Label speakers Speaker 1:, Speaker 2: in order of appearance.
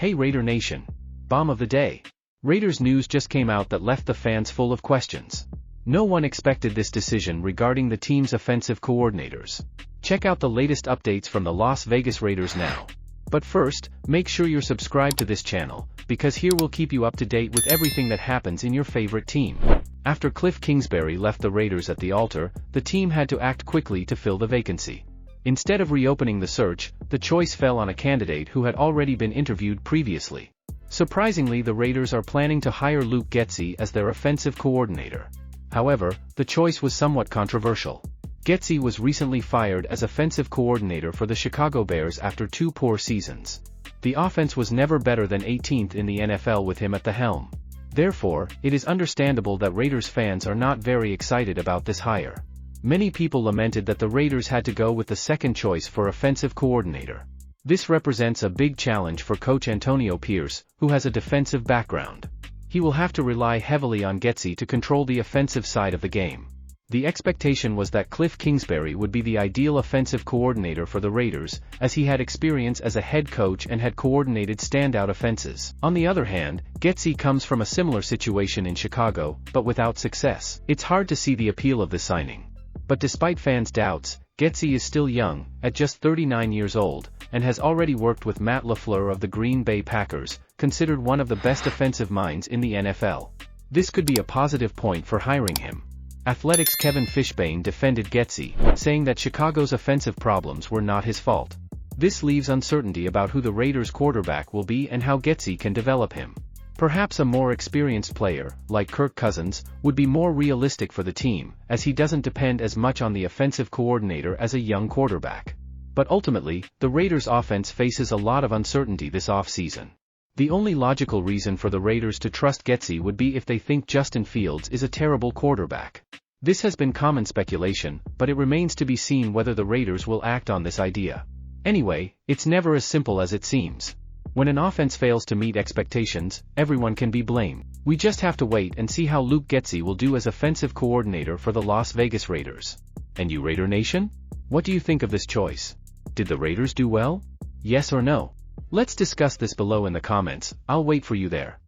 Speaker 1: Hey Raider Nation! Bomb of the day. Raiders news just came out that left the fans full of questions. No one expected this decision regarding the team's offensive coordinators. Check out the latest updates from the Las Vegas Raiders now. But first, make sure you're subscribed to this channel, because here we'll keep you up to date with everything that happens in your favorite team. After Cliff Kingsbury left the Raiders at the altar, the team had to act quickly to fill the vacancy. Instead of reopening the search, the choice fell on a candidate who had already been interviewed previously. Surprisingly, the Raiders are planning to hire Luke Getsy as their offensive coordinator. However, the choice was somewhat controversial. Getsy was recently fired as offensive coordinator for the Chicago Bears after 2 poor seasons. The offense was never better than 18th in the NFL with him at the helm. Therefore, it is understandable that Raiders fans are not very excited about this hire. Many people lamented that the Raiders had to go with the second choice for offensive coordinator. This represents a big challenge for coach Antonio Pierce, who has a defensive background. He will have to rely heavily on Getsy to control the offensive side of the game. The expectation was that Cliff Kingsbury would be the ideal offensive coordinator for the Raiders, as he had experience as a head coach and had coordinated standout offenses. On the other hand, Getsy comes from a similar situation in Chicago, but without success. It's hard to see the appeal of this signing. But despite fans' doubts, Getsy is still young, at just 39 years old, and has already worked with Matt LaFleur of the Green Bay Packers, considered one of the best offensive minds in the NFL. This could be a positive point for hiring him. Athletic's Kevin Fishbain defended Getsy, saying that Chicago's offensive problems were not his fault. This leaves uncertainty about who the Raiders' quarterback will be and how Getsy can develop him. Perhaps a more experienced player, like Kirk Cousins, would be more realistic for the team, as he doesn't depend as much on the offensive coordinator as a young quarterback. But ultimately, the Raiders' offense faces a lot of uncertainty this offseason. The only logical reason for the Raiders to trust Getsy would be if they think Justin Fields is a terrible quarterback. This has been common speculation, but it remains to be seen whether the Raiders will act on this idea. Anyway, it's never as simple as it seems. When an offense fails to meet expectations, everyone can be blamed. We just have to wait and see how Luke Getsy will do as offensive coordinator for the Las Vegas Raiders. And you Raider Nation? What do you think of this choice? Did the Raiders do well? Yes or no? Let's discuss this below in the comments. I'll wait for you there.